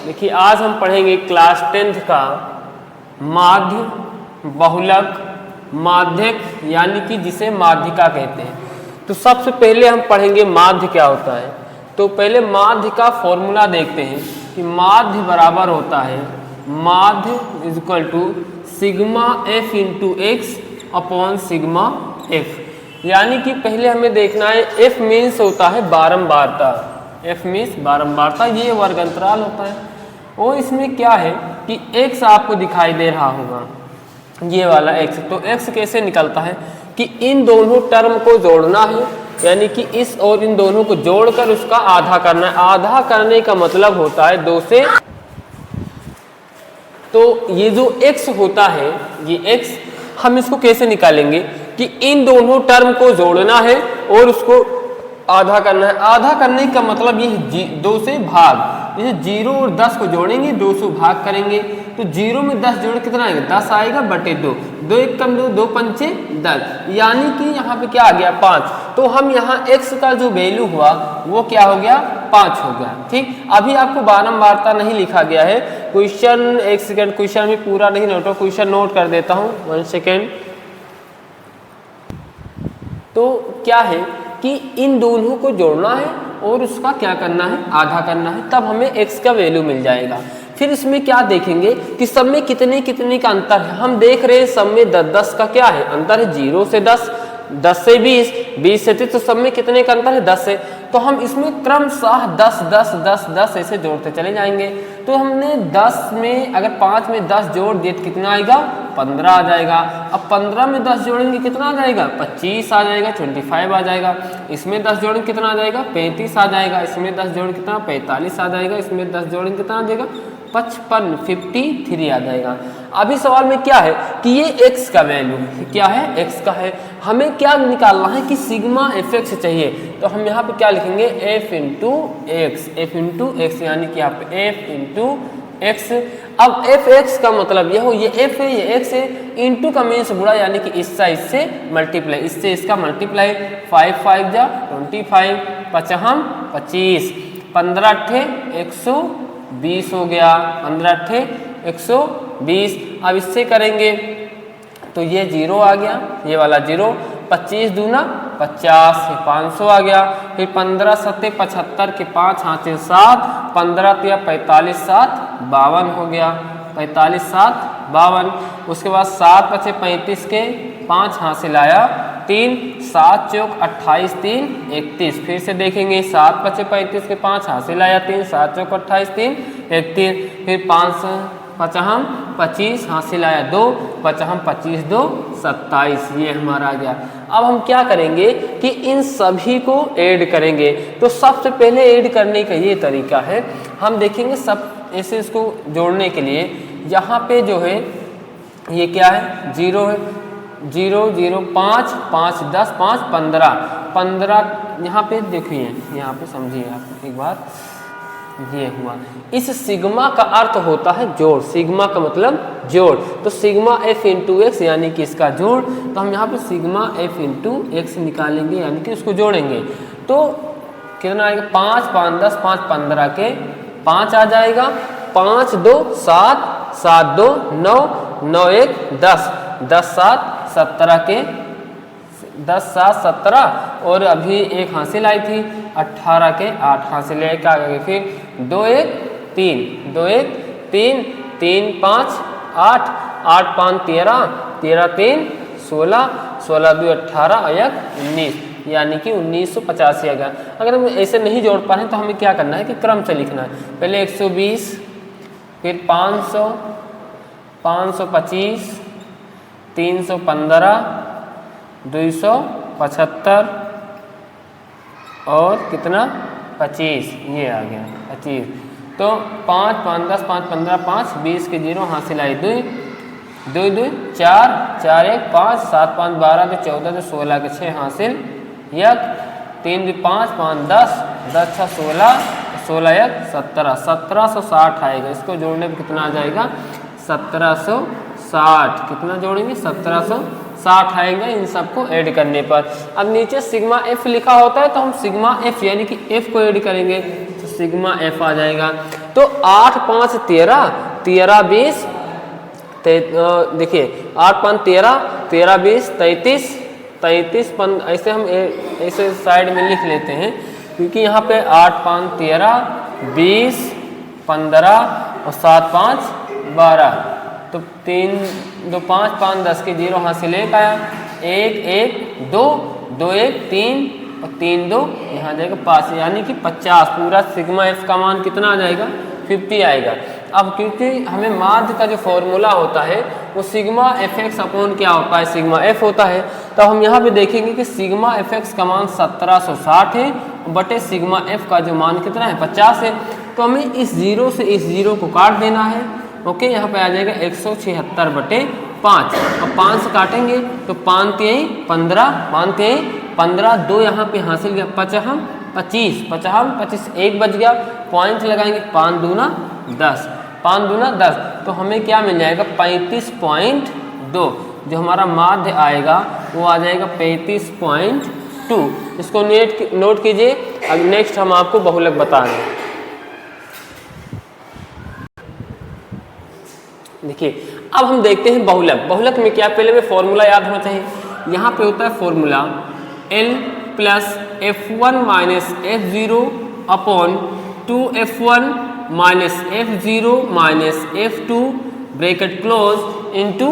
देखिए आज हम पढ़ेंगे क्लास 10th का माध्य, बहुलक, माध्यक यानी कि जिसे माध्यिका कहते हैं। तो सबसे पहले हम पढ़ेंगे माध्य क्या होता है। तो पहले माध्य का फॉर्मूला देखते हैं कि माध्य बराबर होता है माध्य is equal to sigma F into X upon sigma F. यानी कि पहले हमें देखना है एफ मीन्स होता है बारंबारता, एफ मीन्स बारंबारता, ये वर्ग अंतराल होता है। और इसमें क्या है कि x आपको दिखाई दे रहा होगा, ये वाला x। तो x कैसे निकलता है कि इन दोनों टर्म को जोड़ना है, यानी कि इस और इन दोनों को जोड़कर उसका आधा करना है। आधा करने का मतलब होता है 2 से। तो ये जो x होता है, ये x हम इसको कैसे निकालेंगे कि इन दोनों टर्म को जोड़ना है और उसको आधा करना है। आधा करने का मतलब ये 2 से भाग, जैसे 0 और 10 को जोड़ेंगे 2 से भाग करेंगे तो 0 में 10 जोड़ कितना आएगा, 10 आएगा बटे 2, 2 1 कम 2, 2 पंचे 10, यानी कि यहाँ पे क्या आ गया 5। तो हम यहाँ x का जो वैल्यू हुआ वो क्या हो गया, 5 हो गया। ठीक, अभी आपको बारंबारता नहीं लिखा गया है। क्वेश्चन, एक सेकेंड, क्वेश्चन भी पूरा नहीं नोट हो, क्वेश्चन नोट कर देता हूँ, 1 सेकेंड। तो क्या है कि इन दोनों को जोड़ना है और उसका क्या करना है, आधा करना है, तब हमें x का वैल्यू मिल जाएगा। फिर इसमें क्या देखेंगे कि सब में कितने कितने का अंतर है। हम देख रहे हैं सब में 10 का क्या है अंतर है, 0 से 10, 10 से 20, 20 से 30, तो सब में कितने का अंतर है, 10 से। तो हम इसमें क्रमशः 10 10 10 10 ऐसे जोड़ते चले जाएंगे। तो हमने 10 में अगर 5 में 10 जोड़ दिए तो कितना आएगा, 15 आ जाएगा। अब 15 में 10 जोड़ेंगे कितना आ जाएगा, 25 आ जाएगा, 25 आ जाएगा। इसमें 10 जोड़ेंगे कितना आ जाएगा, 35 आ जाएगा। इसमें 10 जोड़ेंगे कितना, 45 आ जाएगा। इसमें 10 जोड़ेंगे कितना आ जाएगा, 55, 53 आ जाएगा। अभी सवाल में क्या है कि ये x का वैल्यू क्या है, x का है। हमें क्या निकालना है कि सिग्मा एफ एक्स चाहिए। तो हम यहाँ पे क्या लिखेंगे, f into x, F into x, यानी कि यहाँ पे f इंटू एक्स। अब एफ एक्स का मतलब यह हो, ये f है ये x है, इंटू का मीन्स बुरा, यानी कि इससे इससे मल्टीप्लाई, इससे इसका मल्टीप्लाई। 5 5 जा 25, 55 25, 15 अट्ठे 120 हो गया, 15 अट्ठे 120। अब इससे करेंगे तो ये 0 आ गया, ये वाला 0, 25 दूना 50, 500 आ गया। फिर 15 सत्ते 75 के 5 हाथे 7, 15 तिया 45 7 52 हो गया, 45 7 52। उसके बाद 7 बचे 35 के 5 हासिल आया 3, 7 चौक 28 3 31। फिर से देखेंगे 7 बचे 35 के 5 हासिल आया 3, 7 चौक 28 3 31। फिर 5 55 25 हासिल आया 2, 55 25 2 27, ये हमारा आ गया। अब हम क्या करेंगे कि इन सभी को ऐड करेंगे। तो सबसे पहले ऐड करने का ये तरीका है, हम देखेंगे सब ऐसे इसको जोड़ने के लिए। यहाँ पे जो है ये क्या है, 0 है, 0 0 5 5 10 5 15 15। यहाँ पे देखिए, यहाँ पे समझिए आप एक बात, ये हुआ। इस सिग्मा का अर्थ होता है जोड़, सिग्मा का मतलब जोड़। तो सिग्मा एफ इंटू एक्स यानी कि इसका जोड़। तो हम यहाँ पे सिग्मा एफ इंटू एक्स निकालेंगे, यानी कि उसको जोड़ेंगे। तो कितना आएगा, 5 5 10 5 15 के 5 आ जाएगा, 5 2 7 7 2 9 9 1 10 10 7 17 के 10 7 17, और अभी एक हासिल आई थी 18 के 8 हासिल है, क्या करेंगे फिर 2 1 3 2 1 3 3 5 8 8 5 13 13 3 16 16 2 18 1 19, यानी कि 1985 आ गया। अगर हम ऐसे नहीं जोड़ पा रहे हैं तो हमें क्या करना है कि क्रम से लिखना है। पहले 120, फिर 500 525 315 275 और कितना 25, ये आ गया 25। तो 5 5 10 5 15 5 20 के 0 हासिल आए 2 2 2 4 4 1 5 7 5 12 के 14 के 16 के 6 हासिल 1 3 5 5 10 10 6 16 16 1 17 1760 आएगा। इसको जोड़ने पर कितना आ जाएगा, 1760। कितना जोड़ेंगे, 1760 आएगा इन सबको ऐड करने पर। अब नीचे सिग्मा एफ लिखा होता है तो हम सिग्मा एफ यानी कि एफ को ऐड करेंगे तो सिग्मा एफ आ जाएगा। तो 8 5 13, 13 20, देखिए 8 5 13, 13 20 33, 33 ऐसे हम ऐसे साइड में लिख लेते हैं, क्योंकि यहाँ पे 8 5 13, 20, 15 और 7 5 12, तो 3 2 5 5 10 के 0 यहाँ से लेकर आया, 1 1 2 2 1 3 और 3 2 यहाँ जाएगा 5, यानी कि 50। पूरा सिग्मा एफ का मान कितना आ जाएगा? 50 आएगा। अब क्योंकि हमें माध्य का जो फॉर्मूला होता है वो सिग्मा एफ एक्स अपॉन क्या होता है? सिग्मा एफ होता है। तो हम यहाँ पे देखेंगे कि सिग्मा एफ एक्स का मान 1760 है बटे सिग्मा एफ का जो मान कितना है? 50 है। तो हमें इस जीरो से इस जीरो को काट देना है। ओके, यहाँ पे आ जाएगा 176 बटे 5, और 5 से काटेंगे तो 5 3 15, 5 3 15, 2 यहाँ पे हासिल गया 55, 25 55 25, 1 बच गया, पॉइंट लगाएंगे 5 दूना 10, 5 दूना 10, तो हमें क्या मिल जाएगा? 35.2। जो हमारा माध्य आएगा वो आ जाएगा 35.2। इसको नोट कीजिए। अब नेक्स्ट हम आपको बहुलक बता रहे हैं। देखिए, अब हम देखते हैं बहुलक। बहुलक में क्या, पहले में फॉर्मूला याद होना चाहिए। यहाँ पे होता है formula L plus F1 minus F0 upon 2F1 minus F0 minus F2 bracket close into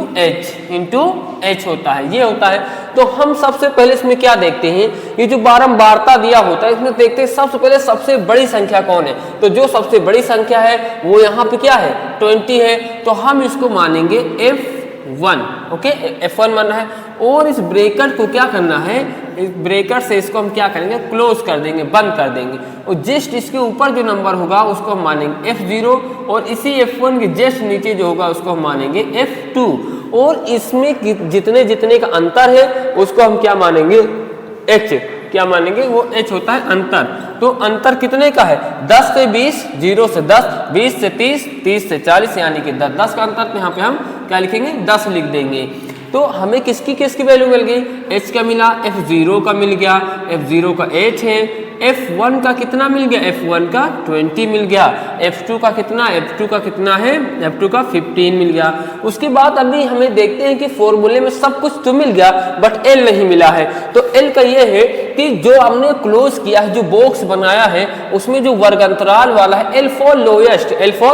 H होता है, ये होता है। तो हम सबसे पहले इसमें क्या देखते हैं, ये जो बारंबारता दिया होता है इसमें देखते हैं सबसे पहले सबसे बड़ी संख्या कौन है। तो जो सबसे बड़ी संख्या है वो यहाँ पे क्या है? 20 है। तो हम इसको मानेंगे F1। ओके, F1 मानना है, और इस ब्रैकेट को क्या करना है? इस ब्रैकेट से इसको हम क्या करेंगे? क्लोज कर देंगे, बंद कर देंगे, और जस्ट इसके ऊपर जो नंबर होगा उसको हम मानेंगे F0, और इसी F1 के जस्ट नीचे जो होगा उसको हम मानेंगे F2, और इसमें जितने जितने का अंतर है उसको हम क्या मानेंगे? H। क्या मानेंगे? वो H होता है अंतर। तो अंतर कितने का है? 10 से 20, 0 से 10, 20 से 30, 30 से 40, यानी कि 10 10 का अंतर। तो यहाँ पे हम क्या लिखेंगे? 10 लिख देंगे। तो हमें किसकी किसकी वैल्यू मिल गई? H का मिला, F0 का मिल गया, F0 का 8 है, F1 का कितना मिल गया? F1 का 20 मिल गया, F2 का कितना? F2 का कितना है? F2 का 15 मिल गया। उसके बाद अभी हमें देखते हैं कि फॉर्मूले में सब कुछ तो मिल गया बट L नहीं मिला है। तो L का ये है कि जो हमने क्लोज किया है, जो बॉक्स बनाया है, उसमें जो वर्ग अंतराल वाला है L फॉर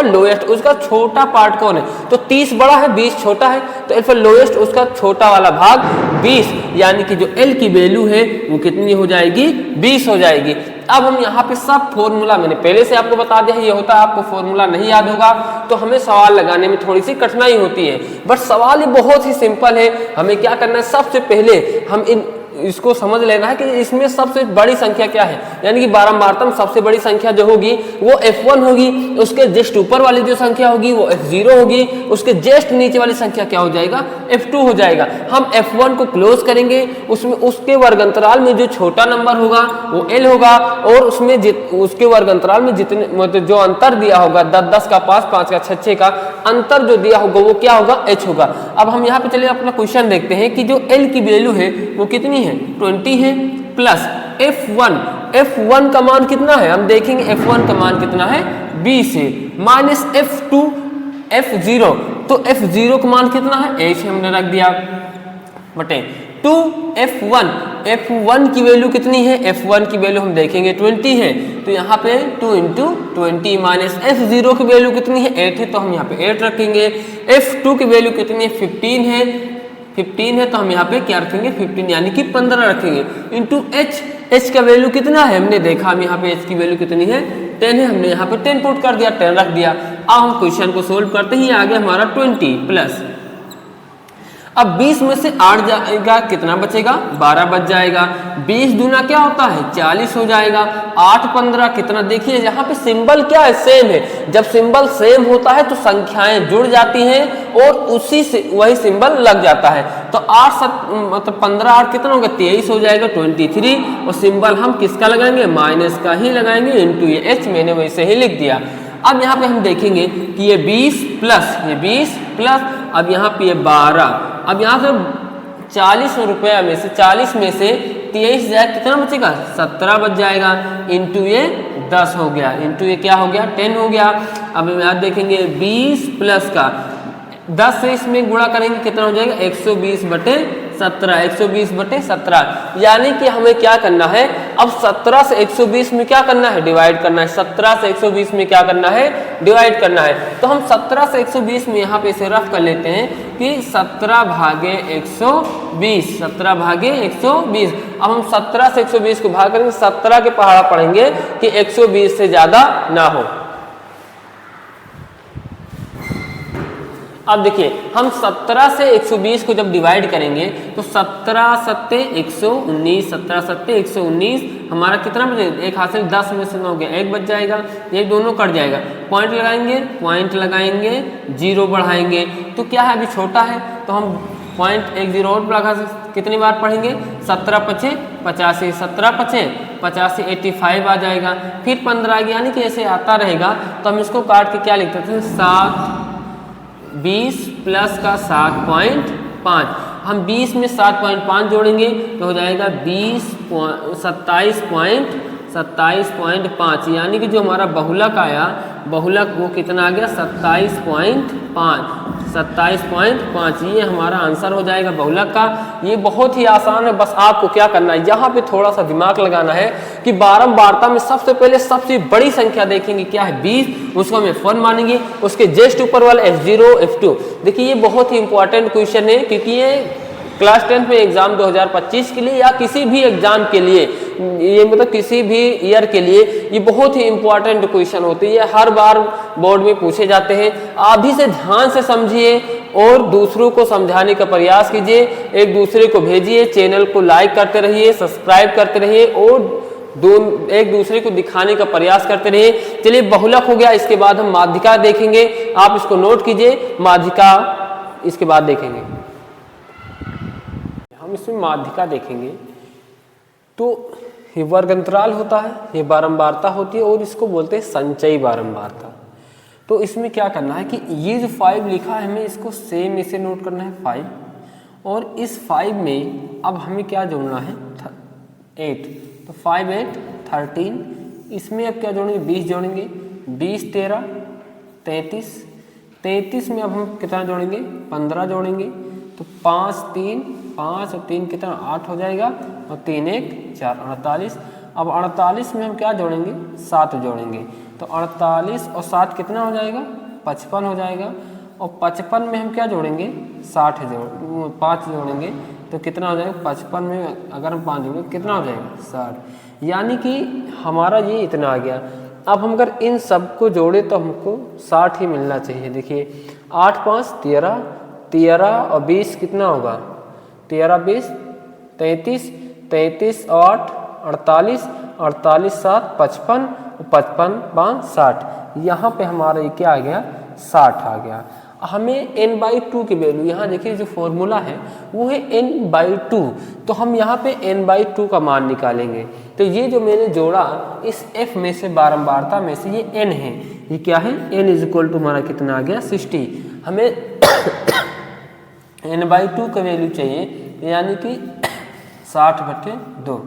लोएस्ट, उसका छोटा पार्ट कौन है? तो 30 बड़ा है, 20 छोटा है, तो L फॉर लोएस्ट उसका छोटा वाला भाग 20, यानी कि जो L की वैल्यू है वो कितनी हो जाएगी? 20 हो जाएगी। अब हम यहाँ पे सब फॉर्मूला मैंने पहले से आपको बता दिया है, ये होता है। आपको फॉर्मूला नहीं याद होगा तो हमें सवाल लगाने में थोड़ी सी कठिनाई होती है, बट सवाल ये बहुत ही सिंपल है। हमें क्या करना है? सबसे पहले हम इसको समझ लेना है कि इसमें सबसे बड़ी संख्या क्या है, यानी कि बारंबारता में सबसे बड़ी संख्या जो होगी वो F1 होगी, उसके जस्ट ऊपर वाली जो संख्या होगी वो F0 होगी, उसके जस्ट नीचे वाली संख्या क्या हो जाएगा? F2 हो जाएगा। हम F1 को क्लोज करेंगे, उसमें उसके वर्ग अंतराल में जो छोटा नंबर होगा वो L होगा, और उसमें उसके वर्ग अंतराल में जितने मतलब जो अंतर दिया होगा 10 10 का 5 5 का 6 6 का अंतर जो दिया होगा वो क्या होगा? H होगा। अब हम यहाँ पे चलिए अपना क्वेश्चन देखते हैं कि जो L की वैल्यू है वो कितनी है? 20 है, प्लस F1 का मान कितना है? हम देखेंगे F1 का मान कितना है? 20 है, माइनस F0, तो F0 का मान कितना है? H हमने रख दिया, बटे 2F1 की वैल्यू कितनी है? F1 की वैल्यू हम देखेंगे 20 है, तो यहाँ पे 2 × 20 माइनस F0 की वैल्यू कितनी है? 8 है, तो हम यहाँ पे 8 रखेंगे। F2 की वैल्यू कितनी है? 15 है, तो हम यहाँ पे क्या रखेंगे? 15, यानी कि 15 रखेंगे, इंटू H का वैल्यू कितना है? हमने देखा हम यहाँ पे H की वैल्यू कितनी है? 10 है, हमने यहाँ पे 10 पुट कर दिया, 10 रख दिया। अब हम क्वेश्चन को सोल्व करते ही आ गया हमारा 20 प्लस, अब 20 में से 8 जाएगा, कितना बचेगा? 12 बच जाएगा। 20 दूना क्या होता है? 40 हो जाएगा। 8 15 कितना? देखिए यहाँ पे सिंबल क्या है? सेम है। जब सिंबल सेम होता है तो संख्याएं जुड़ जाती हैं और उसी से वही सिंबल लग जाता है। तो 8 मतलब 15 8 कितना होगा? 23 हो जाएगा, 23, और सिंबल हम किसका लगाएंगे? माइनस का ही लगाएंगे, इंटू ये H मैंने वैसे ही लिख दिया। अब यहाँ पे हम देखेंगे कि ये 20 प्लस ये 20 प्लस, अब यहाँ पे ये 12, अब यहाँ से 40 रुपया में से 40 में से 23 जाए कितना बचेगा 17 बच जाएगा, इंटू ये 10 हो गया, इंटू ये क्या हो गया 10 हो गया। अब यहाँ देखेंगे 20 प्लस का 10 से इसमें गुणा करेंगे कितना हो जाएगा 120/17, 120/17, यानी कि हमें क्या करना है अब 17 से 120 में क्या करना है डिवाइड करना है, 17 से 120 में क्या करना है डिवाइड करना है। तो हम 17 से 120 में यहाँ पे इसे रफ कर लेते हैं कि 17/120, 17/120। अब हम 17 से 120 को भाग करेंगे, 17 के पहाड़ा पढ़ेंगे कि 120 से ज्यादा ना हो। अब देखिए हम 17 से 120 को जब डिवाइड करेंगे तो 17 सत्ते 119, 17 सत्ते 119, हमारा कितना बचेगा, एक हाथ से 10 में से 9 गया, एक बच जाएगा, ये दोनों कट जाएगा। पॉइंट लगाएंगे, जीरो बढ़ाएंगे, तो क्या है अभी छोटा है तो हम पॉइंट एक जीरो और लगा सकते, कितनी बार पढ़ेंगे 17 पचे 85, 17 पचे 85, 85 आ जाएगा, फिर 15 आ गया, यानी कि ऐसे आता रहेगा। तो हम इसको काट के क्या लिखते थे 20 प्लस का 7.5, हम 20 में 7.5 जोड़ेंगे तो हो जाएगा 27.5, यानी कि जो हमारा बहुलक आया, बहुलक वो कितना आ गया 27.5, ये हमारा आंसर हो जाएगा बहुलक का। ये बहुत ही आसान है, बस आपको क्या करना है यहाँ पे थोड़ा सा दिमाग लगाना है कि बारंबारता में सबसे पहले सबसे बड़ी संख्या देखेंगे क्या है 20, उसको हम F1 मानेंगे, उसके जस्ट ऊपर वाला F0 F2। देखिए ये बहुत ही इंपॉर्टेंट क्वेश्चन है, क्योंकि ये क्लास 10 में एग्जाम 2025 के लिए या किसी भी एग्जाम के लिए, ये मतलब किसी भी ईयर के लिए ये बहुत ही इंपॉर्टेंट क्वेश्चन होते हैं, हर बार बोर्ड में पूछे जाते हैं। आप भी से ध्यान से समझिए और दूसरों को समझाने का प्रयास कीजिए, एक दूसरे को भेजिए, चैनल को लाइक करते रहिए, सब्सक्राइब करते रहिए और एक दूसरे को दिखाने का प्रयास करते रहिए। चलिए बहुलक हो गया, इसके बाद हम माध्यिका देखेंगे, आप इसको नोट कीजिए, माध्यिका इसके बाद देखेंगे। हम इसमें माध्यिका देखेंगे तो ये वर्ग अंतराल होता है, ये बारंबारता होती है और इसको बोलते हैं संचयी बारंबारता। तो इसमें क्या करना है कि ये जो 5 लिखा है हमें इसको सेम इसे नोट करना है 5, और इस 5 में अब हमें क्या जोड़ना है 8, तो 5 8 13, इसमें अब क्या जोड़ेंगे 20 जोड़ेंगे, 20 13 33, 33 में अब हम कितना जोड़ेंगे 15 जोड़ेंगे, तो 5 3 5 और 3 कितना 8 हो जाएगा, और 3 1 4 48। अब 48 में हम क्या जोड़ेंगे 7 जोड़ेंगे, तो 48 और 7 कितना हो जाएगा 55 हो जाएगा, और 55 में हम क्या जोड़ेंगे 5 जोड़ेंगे, तो कितना हो जाएगा 55 में अगर हम 5 जोड़ेंगे कितना हो जाएगा 60, यानी कि हमारा ये इतना आ गया। अब हम अगर इन सब को जोड़े तो हमको 60 ही मिलना चाहिए। देखिए 8 5 13, 13 और 20 कितना होगा 13 20 33, 33 8 48, 48 7 55, 55 5 60, यहाँ पे हमारा ये क्या आ गया 60 आ गया। हमें n/2 की वैल्यू, यहाँ देखिए जो फॉर्मूला है वो है n/2, तो हम यहाँ पे n/2 का मान निकालेंगे। तो ये जो मैंने जोड़ा इस f में से बारंबारता में से ये n है, ये क्या है n = हमारा कितना आ गया 60। हमें n/2 का वैल्यू चाहिए, यानी कि 60/2,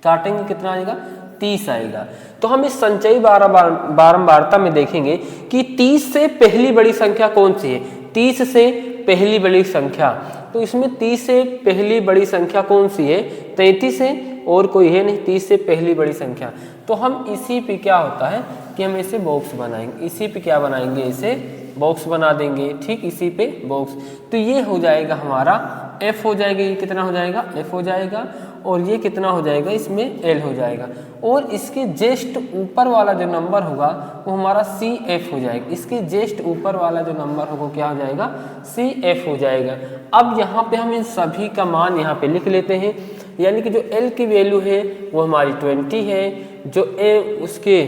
काटेंगे कितना आएगा 30 आएगा। तो हम इस संचयी बारंबारता में देखेंगे कि 30 से पहली बड़ी संख्या कौन सी है, 30 से पहली बड़ी संख्या, तो इसमें 30 से पहली बड़ी संख्या कौन सी है 33 है, और कोई है नहीं 30 से पहली बड़ी संख्या। तो हम इसी पे क्या होता है कि हम इसे बॉक्स बनाएंगे, इसी पे क्या बनाएंगे इसे बॉक्स बना देंगे, ठीक इसी पे बॉक्स। तो ये हो जाएगा हमारा f हो जाएगा, ये कितना हो जाएगा f हो जाएगा, और ये कितना हो जाएगा इसमें l हो जाएगा, और इसके जस्ट ऊपर वाला जो नंबर होगा वो हमारा CF हो जाएगा, इसके जस्ट ऊपर वाला जो नंबर होगा क्या हो जाएगा CF हो जाएगा। अब यहाँ पे हम इन सभी का मान यहाँ पे लिख लेते हैं, यानी कि जो L की वैल्यू है वो हमारी 20 है, जो A उसके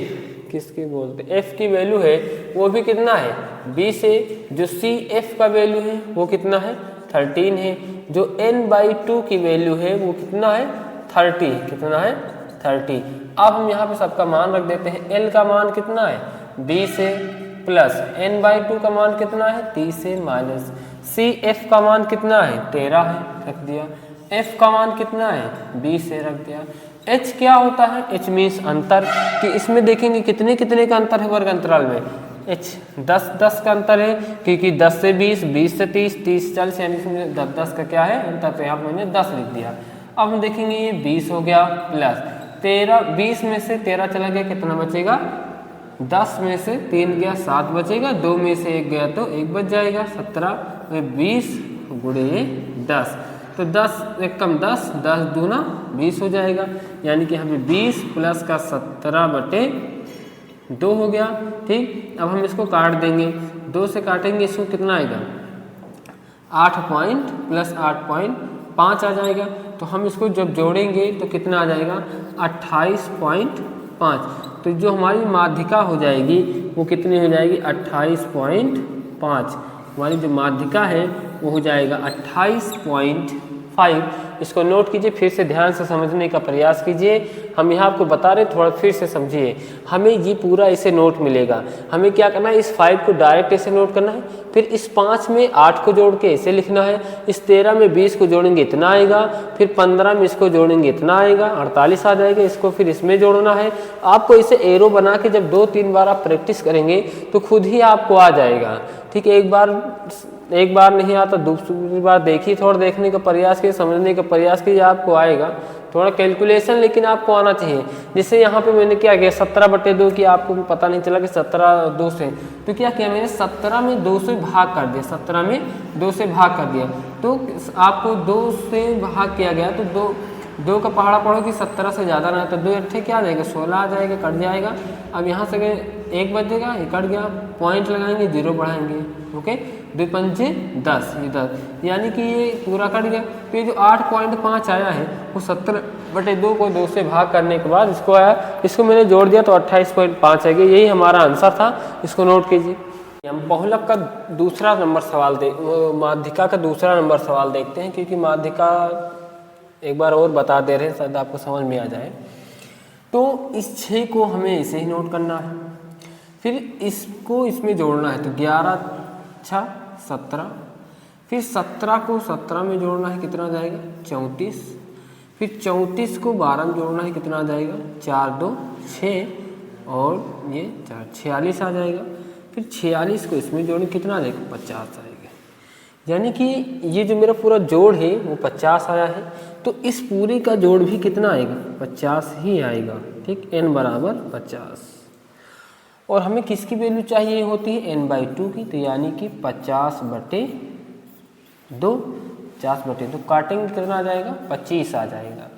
किसके बोलते F की वैल्यू है वो भी कितना है 20 है, जो CF का वैल्यू है वो कितना है 13 है, जो n/2 की वैल्यू है वो कितना है 30, कितना है 30। अब हम यहाँ पे सबका मान रख देते हैं, L का मान कितना है 20 है, प्लस n/2 का मान कितना है 30 है, माइनस CF का मान कितना है 13 है, रख दिया, f का मान कितना है 20 से रख दिया। h क्या होता है, h मीन्स अंतर, कि इसमें देखेंगे कितने कितने का अंतर है वर्ग अंतराल में, h 10 का अंतर है, क्योंकि 10 से 20, 20 से 30, 30 से 40, यानी इसमें 10 का क्या है अंतर, तो यहाँ पर मैंने 10 लिख दिया। अब हम देखेंगे ये 20 हो गया प्लस 13, 20 में से 13 चला गया, कितना बचेगा, 10 में से 3 गया 7 बचेगा, 2 में से 1 गया तो 1 बच जाएगा, 17, 20 गुणे 10, तो 10 एक कम 10, 10 दूना 20 हो जाएगा, यानी कि हमें 20 प्लस का 17/2 हो गया। ठीक, अब हम इसको काट देंगे, 2 से काटेंगे इसको कितना आएगा, 8 पॉइंट प्लस 8.5 आ जाएगा, तो हम इसको जब जोड़ेंगे तो कितना आ जाएगा 28.5, तो जो हमारी माध्यिका हो जाएगी वो कितनी हो जाएगी 28.5, हमारी जो माध्यिका है वो हो जाएगा 28.5। इसको नोट कीजिए, फिर से ध्यान से समझने का प्रयास कीजिए, हम यहाँ आपको बता रहे थोड़ा फिर से समझिए, हमें ये पूरा इसे नोट मिलेगा, हमें क्या करना है इस 5 को डायरेक्ट ऐसे नोट करना है, फिर इस 5 में 8 को जोड़ के ऐसे लिखना है, इस 13 में 20 को जोड़ेंगे इतना आएगा, फिर 15 में इसको जोड़ेंगे इतना आएगा, 48 आ जाएगा, इसको फिर इसमें जोड़ना है। आपको इसे एरो बना के जब 2-3 बार आप प्रैक्टिस करेंगे तो खुद ही आपको आ जाएगा। ठीक है, एक बार नहीं आता, दूसरी बार देखिए, थोड़ा देखने का प्रयास कीजिए, समझने का प्रयास कीजिए, आपको आएगा थोड़ा कैलकुलेशन, लेकिन आपको आना चाहिए। जैसे यहाँ पे मैंने क्या किया 17/2 की, आपको पता नहीं चला कि 17 2 से, तो क्या किया मैंने 17 में 2 से भाग कर दिया, 17 में 2 से भाग कर दिया, तो आपको 2 से भाग किया गया तो 2 का पहाड़ा पढ़ो कि 17 से ज़्यादा ना, तो 2 अट्ठे क्या आ जाएगा 16 आ जाएगा, कट जाएगा। अब यहाँ से 1 बचेगा, ये कट गया, पॉइंट लगाएंगे, 0 बढ़ाएंगे, ओके, 2 पंचे 10, ये 10, यानी कि ये पूरा कट गया। तो ये जो 8.5 आया है वो 17/2 को 2 से भाग करने के बाद इसको आया, इसको मैंने जोड़ दिया तो 28.5 आएगा, यही हमारा आंसर था, इसको नोट कीजिए। हम बहुलक का दूसरा नंबर सवाल माध्यिका का दूसरा नंबर सवाल देखते हैं, क्योंकि माध्यिका एक बार और बता दे रहे हैं, शायद आपको समझ में आ जाए। तो इस 6 को हमें इसे ही नोट करना है, फिर इसको इसमें जोड़ना है, तो 11 6 17, फिर 17 को 17 में जोड़ना है, कितना आ जाएगा 34, फिर 34 को 12 में जोड़ना है, कितना आ जाएगा 4 2 6, और ये 4 46 आ जाएगा, फिर 46 को इसमें जोड़ें, कितना आ जाएगा 50 आएगा, यानी कि ये जो मेरा पूरा जोड़ है वो 50 आया है, तो इस पूरी का जोड़ भी कितना आएगा 50 ही आएगा। ठीक, n बराबर 50, और हमें किसकी वैल्यू चाहिए होती है n/2 की, तो यानी कि 50/2, 50/2 काटेंगे कितना आ जाएगा 25 आ जाएगा।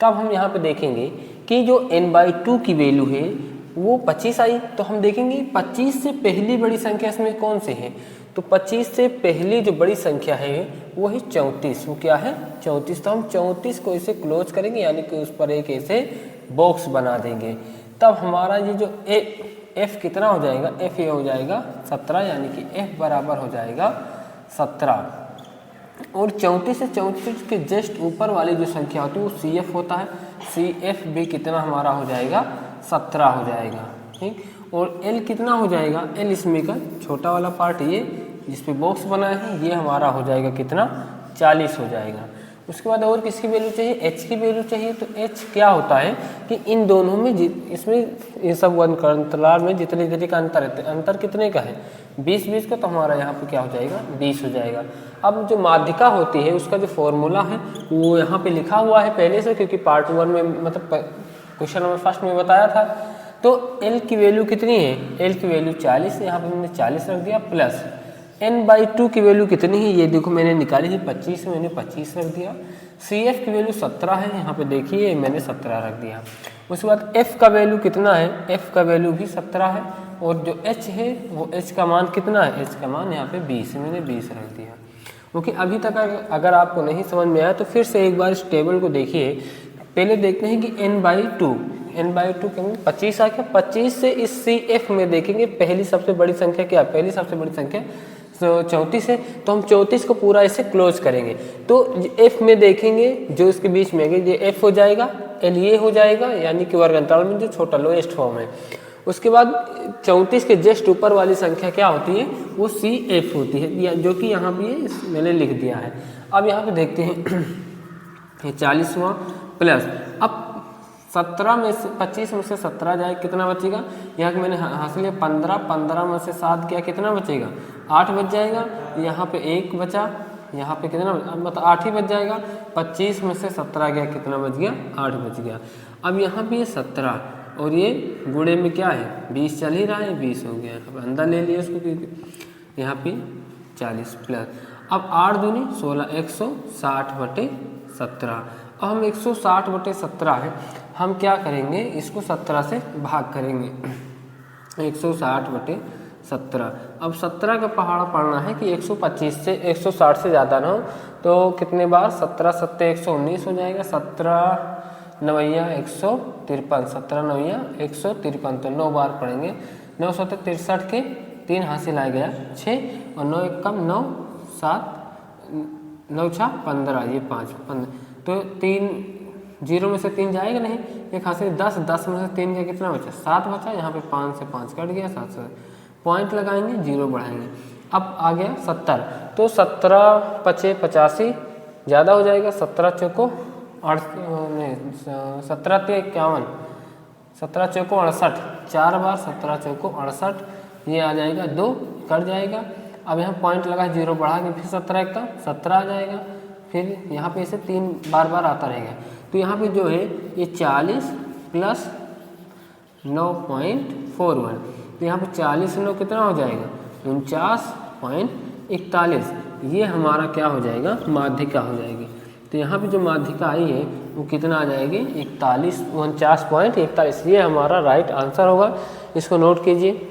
तब हम यहाँ पे देखेंगे कि जो n/2 की वैल्यू है वो 25 आई, तो हम देखेंगे 25 से पहली बड़ी संख्या इसमें कौन सी है, तो 25 से पहली जो बड़ी संख्या है वो है 34, वो क्या है 34, तो हम 34 को इसे क्लोज करेंगे, यानी कि उस पर एक ऐसे बॉक्स बना देंगे, तब हमारा ये जो f कितना हो जाएगा, f ये हो जाएगा 17, यानी कि f बराबर हो जाएगा 17, और 34 से 34 के जस्ट ऊपर वाली जो संख्या होती है वो CF होता है, CF भी कितना हमारा हो जाएगा 17 हो जाएगा। ठीक, और L कितना हो जाएगा, L इसमें का छोटा वाला पार्ट ये जिस पे बॉक्स बना है ये हमारा हो जाएगा कितना 40 हो जाएगा। उसके बाद और किसकी वैल्यू चाहिए, h की वैल्यू चाहिए, तो h क्या होता है कि इन दोनों में इसमें इन सब अंतराल में जितने जितने का अंतर है, अंतर कितने का है 20 का, तो हमारा यहाँ पे क्या हो जाएगा 20 हो जाएगा। अब जो माध्यिका होती है उसका जो फॉर्मूला है वो यहाँ पे लिखा हुआ है पहले से, क्योंकि पार्ट 1 में मतलब क्वेश्चन नंबर 1 में बताया था। तो L की वैल्यू कितनी है, L की वैल्यू 40, यहाँ पे मैंने 40 रख दिया, प्लस n/2 की वैल्यू कितनी है, ये देखो मैंने निकाली है 25, मैंने 25 रख दिया। CF की वैल्यू 17 है, यहाँ पे देखिए मैंने 17 रख दिया। उसके बाद F का वैल्यू कितना है, F का वैल्यू भी 17 है, और जो H है वो H का मान कितना है, H का मान यहाँ पे 20 है, मैंने 20 रख दिया। ओके, अभी तक अगर आपको नहीं समझ में आया तो फिर से एक बार इस टेबल को देखिए। पहले देखते हैं कि n/2 के 25 आ गया, 25 से इस CF में देखेंगे पहली सबसे बड़ी संख्या क्या, पहली सबसे बड़ी संख्या 34 है, तो हम 34 को पूरा ऐसे क्लोज करेंगे, तो F में देखेंगे जो इसके बीच में है ये F हो जाएगा, L ये हो जाएगा, यानी कि वर्ग अंतराल में जो छोटा लोएस्ट फॉर्म है। उसके बाद 34 के जस्ट ऊपर वाली संख्या क्या होती है, वो CF होती है, जो कि यहाँ भी मैंने लिख दिया है। अब यहाँ पे देखते हैं ये 40 हुआ प्लस, अब 17 में से 25 में से 17 जाए कितना बचेगा, यहाँ मैंने हासिल है 15, 15 में से 7 गया कितना बचेगा 8 बच जाएगा, यहाँ पे 1 बचा, यहाँ पे कितना मतलब 8 ही बच जाएगा। 25 में से 17 गया कितना बच गया 8 बच गया। अब यहाँ पे ये 17 और ये गुणे में क्या है 20 चल ही रहा है, 20 हो गया, अब अंदर ले लिया उसको क्योंकि यहाँ पे 40 प्लस, अब 8 दूनी 16, 160/17। अब हम 160/17 है, हम क्या करेंगे इसको 17 से भाग करेंगे, 160/17। अब 17 का पहाड़ा पढ़ना है कि 125 से 160 से ज़्यादा ना हो, तो कितने बार 17 7 119 हो जाएगा, 17 9 153, 17 9 153, तो 9 बार पढ़ेंगे। 9 7 63 के 3 हासिल आ गया 6 और 9 1 कम 9 7 9 6 15, ये 5 15, तो 3 0 में से 3 जाएगा नहीं, एक हासिल 10, 10 में से 3 का कितना बचा 7 बचा, यहाँ पे 5 से 5 कट गया 7 से पॉइंट लगाएंगे 0 बढ़ाएंगे। अब आ गया 70, तो 17 5 85 ज़्यादा हो जाएगा, 17 चौको 17 51, 17 चौको 68, 4 बार 17 चौको 68, ये आ जाएगा 2 कट जाएगा। अब यहाँ पॉइंट लगा 0 बढ़ा के फिर 17 1 17 आ जाएगा, फिर यहाँ पे इसे 3 बार बार आता रहेगा, तो यहाँ पे जो है ये 40 प्लस 9.41, तो यहाँ पे 40 9 कितना हो जाएगा 49.41, ये हमारा क्या हो जाएगा माध्यिका हो जाएगी। तो यहाँ पे जो माध्यिका आई है वो कितना आ जाएगी 49.41, ये हमारा राइट आंसर होगा, इसको नोट कीजिए।